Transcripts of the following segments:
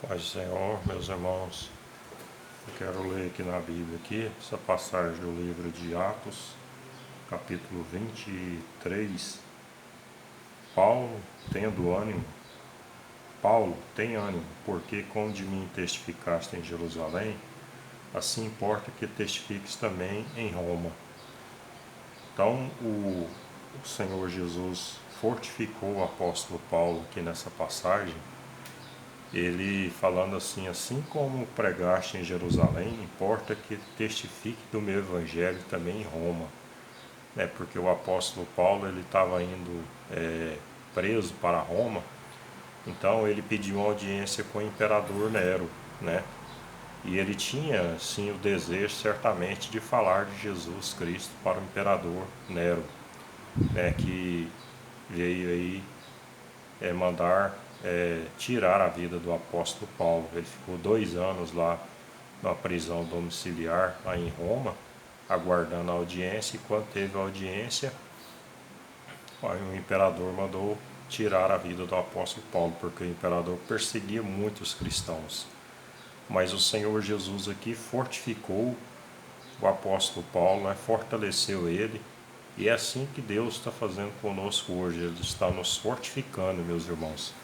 Pai do Senhor, meus irmãos, eu quero ler aqui na Bíblia essa passagem do livro de Atos, capítulo 23. Paulo, tendo ânimo, Paulo, tem ânimo, porque como de mim testificaste em Jerusalém, assim importa que testifiques também em Roma. Então, o Senhor Jesus fortificou o apóstolo Paulo aqui nessa passagem, ele falando assim como pregaste em Jerusalém, importa que testifique do meu evangelho também em Roma, né? Porque o apóstolo Paulo ele estava indo preso para Roma, então ele pediu uma audiência com o imperador Nero, né? E ele tinha sim o desejo certamente de falar de Jesus Cristo para o imperador Nero, né? Que veio aí mandar tirar a vida do apóstolo Paulo. Ele ficou 2 anos lá na prisão domiciliar, lá em Roma, aguardando a audiência, e quando teve a audiência, o imperador mandou tirar a vida do apóstolo Paulo, porque o imperador perseguia muitos cristãos. Mas o Senhor Jesus aqui fortificou o apóstolo Paulo, né? Fortaleceu ele, e é assim que Deus está fazendo conosco hoje. Ele está nos fortificando, meus irmãos.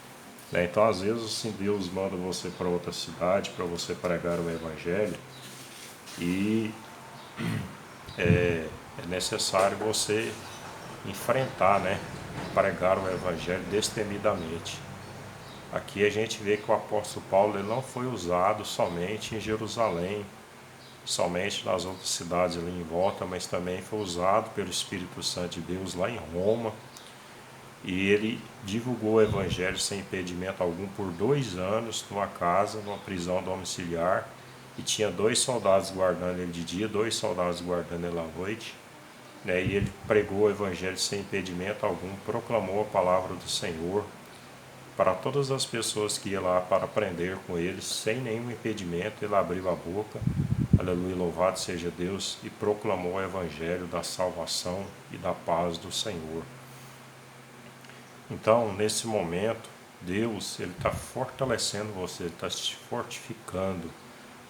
Então, às vezes, assim, Deus manda você para outra cidade para você pregar o Evangelho, e é necessário você enfrentar, né? Pregar o Evangelho destemidamente. Aqui a gente vê que o apóstolo Paulo ele não foi usado somente em Jerusalém, somente nas outras cidades ali em volta, mas também foi usado pelo Espírito Santo de Deus lá em Roma. E ele divulgou o Evangelho sem impedimento algum por 2 anos, numa casa, numa prisão domiciliar, e tinha 2 soldados guardando ele de dia, 2 soldados guardando ele à noite, né? E ele pregou o Evangelho sem impedimento algum, proclamou a palavra do Senhor para todas as pessoas que iam lá para aprender com ele, sem nenhum impedimento. Ele abriu a boca, aleluia, louvado seja Deus, e proclamou o Evangelho da salvação e da paz do Senhor. Então, nesse momento, Deus ele está fortalecendo você, ele está te fortificando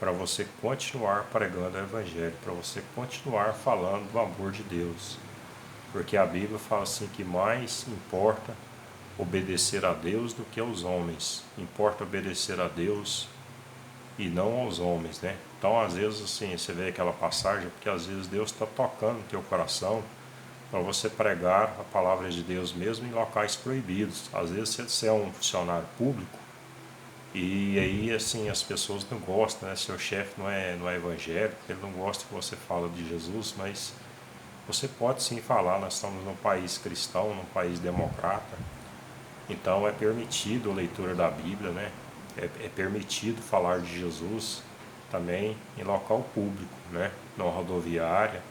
para você continuar pregando o Evangelho, para você continuar falando do amor de Deus. Porque a Bíblia fala assim que mais importa obedecer a Deus do que aos homens. Importa obedecer a Deus e não aos homens, né? Então, às vezes, assim, você vê aquela passagem, porque às vezes Deus está tocando no teu coração para você pregar a palavra de Deus mesmo em locais proibidos. Às vezes você é um funcionário público e aí assim as pessoas não gostam, né? Seu chefe não é evangélico, ele não gosta que você fale de Jesus, mas você pode sim falar. Nós estamos num país cristão, num país democrata, então é permitido a leitura da Bíblia, né? É permitido falar de Jesus também em local público, né? Numa rodoviária.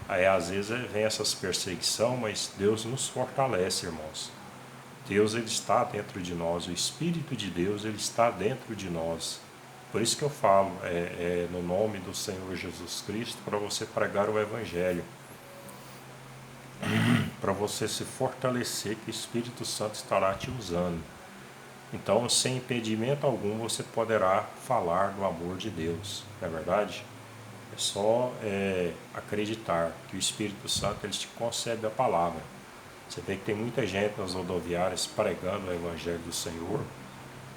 Aí às vezes vem essas perseguição, mas Deus nos fortalece, irmãos. Deus ele está dentro de nós, o Espírito de Deus ele está dentro de nós. Por isso que eu falo, no nome do Senhor Jesus Cristo, para você pregar o Evangelho, para você se fortalecer, que o Espírito Santo estará te usando. Então, sem impedimento algum, você poderá falar do amor de Deus, não é verdade? É só acreditar que o Espírito Santo ele te concede a palavra. Você vê que tem muita gente nas rodoviárias pregando o Evangelho do Senhor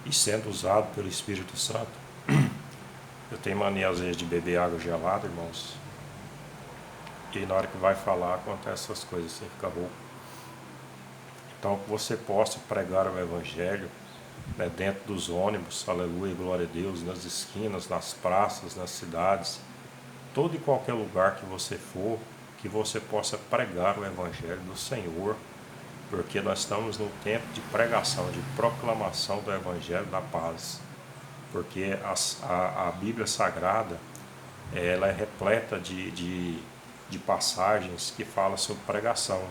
e sendo usado pelo Espírito Santo. Eu tenho mania às vezes de beber água gelada, irmãos, e na hora que vai falar acontece essas coisas, você fica rouco. Então que você possa pregar o Evangelho, né, dentro dos ônibus, aleluia, glória a Deus, nas esquinas, nas praças, nas cidades, todo e qualquer lugar que você for, que você possa pregar o Evangelho do Senhor, porque nós estamos no tempo de pregação, de proclamação do Evangelho da paz, porque a Bíblia Sagrada ela é repleta de passagens que falam sobre pregação,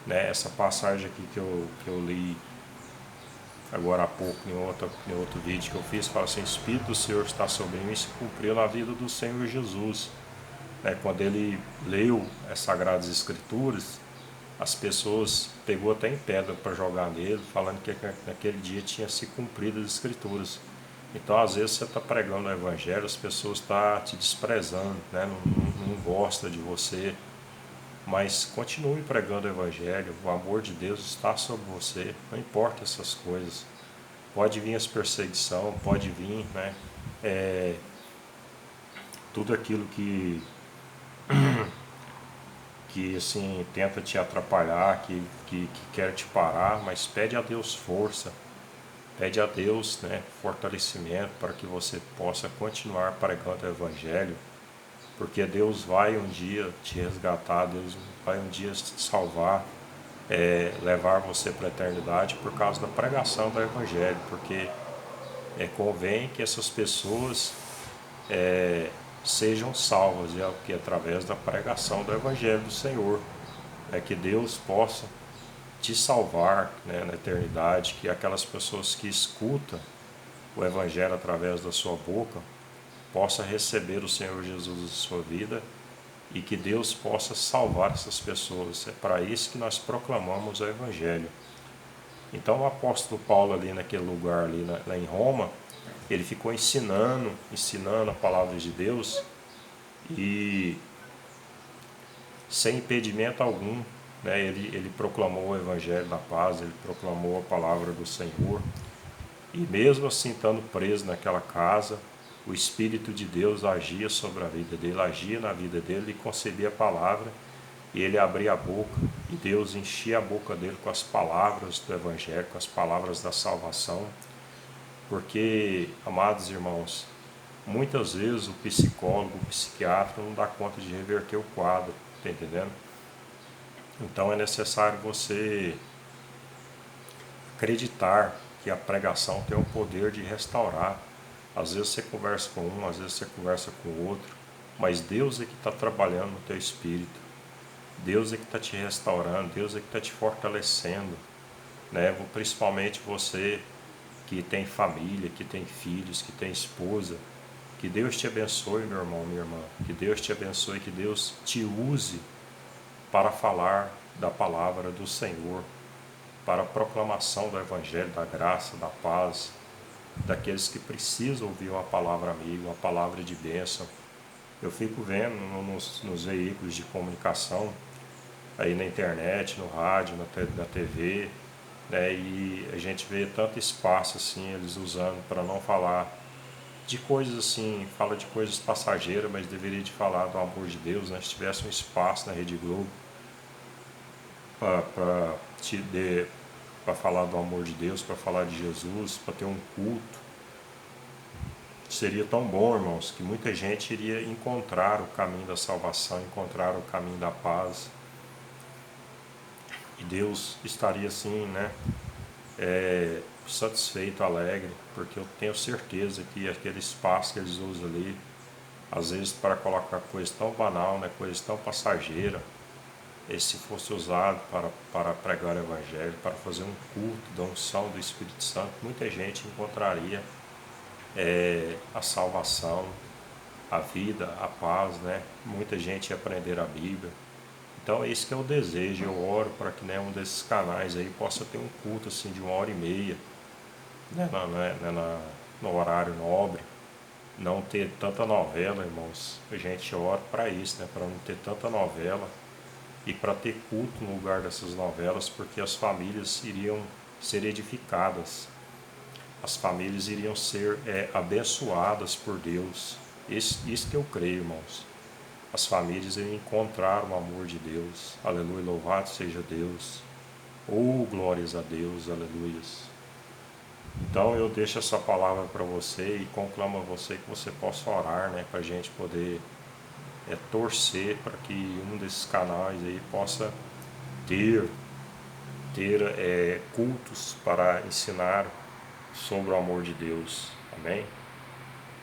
né? Essa passagem aqui que eu li agora há pouco, em outro vídeo que eu fiz, fala assim: o Espírito do Senhor está sobre mim, e se cumpriu na vida do Senhor Jesus. Quando ele leu as Sagradas Escrituras, as pessoas pegou até em pedra para jogar nele, falando que naquele dia tinha se cumprido as Escrituras. Então, às vezes, você está pregando o Evangelho, as pessoas estão te desprezando, né? Não gosta de você, mas continue pregando o Evangelho, o amor de Deus está sobre você, não importa essas coisas. Pode vir as perseguições, pode vir, né? Tudo aquilo que assim, tenta te atrapalhar, que quer te parar, mas pede a Deus força, pede a Deus, né, fortalecimento para que você possa continuar pregando o Evangelho, porque Deus vai um dia te resgatar, Deus vai um dia te salvar, levar você para a eternidade por causa da pregação do Evangelho, porque convém que essas pessoas sejam salvas, que através da pregação do Evangelho do Senhor, que Deus possa te salvar, né, na eternidade, que aquelas pessoas que escutam o Evangelho através da sua boca possa receber o Senhor Jesus em sua vida e que Deus possa salvar essas pessoas. É para isso que nós proclamamos o Evangelho. Então o apóstolo Paulo ali naquele lugar ali lá em Roma, ele ficou ensinando a palavra de Deus e sem impedimento algum, né, ele proclamou o Evangelho da paz, ele proclamou a palavra do Senhor. E mesmo assim, estando preso naquela casa, o Espírito de Deus agia sobre a vida dele, agia na vida dele e concebia a palavra, e ele abria a boca, e Deus enchia a boca dele com as palavras do Evangelho, com as palavras da salvação. Porque, amados irmãos, muitas vezes o psicólogo, o psiquiatra não dá conta de reverter o quadro, tá entendendo? Então é necessário você acreditar que a pregação tem o poder de restaurar. Às vezes você conversa com um, às vezes você conversa com o outro, mas Deus é que está trabalhando no teu espírito. Deus é que está te restaurando, Deus é que está te fortalecendo, né? Principalmente você que tem família, que tem filhos, que tem esposa. Que Deus te abençoe, meu irmão, minha irmã. Que Deus te abençoe, que Deus te use para falar da palavra do Senhor, para a proclamação do Evangelho, da graça, da paz, daqueles que precisam ouvir uma palavra amiga, uma palavra de bênção. Eu fico vendo nos veículos de comunicação, aí na internet, no rádio, na TV, né, e a gente vê tanto espaço assim, eles usando para não falar de coisas assim, fala de coisas passageiras, mas deveria de falar do amor de Deus, né? Se tivesse um espaço na Rede Globo para falar do amor de Deus, para falar de Jesus, para ter um culto, seria tão bom, irmãos, que muita gente iria encontrar o caminho da salvação, encontrar o caminho da paz, e Deus estaria assim, né, satisfeito, alegre, porque eu tenho certeza que aquele espaço que eles usam ali, às vezes para colocar coisa tão banal, né, coisa tão passageira, se fosse usado para pregar o Evangelho, para fazer um culto da unção do Espírito Santo, muita gente encontraria a salvação, a vida, a paz, né? Muita gente ia aprender a Bíblia. Então esse que é o desejo, eu oro para que, né, um desses canais aí possa ter um culto assim de 1 hora e meia, né, no horário nobre, não ter tanta novela, irmãos. A gente ora para isso, né, para não ter tanta novela e para ter culto no lugar dessas novelas, porque as famílias iriam ser edificadas, as famílias iriam ser abençoadas por Deus. Isso que eu creio, irmãos. As famílias iriam encontrar o amor de Deus. Aleluia, louvado seja Deus. Oh, glórias a Deus, aleluia. Então eu deixo essa palavra para você e conclamo a você que você possa orar, né, para a gente poder torcer para que um desses canais aí possa ter cultos para ensinar sobre o amor de Deus. Amém?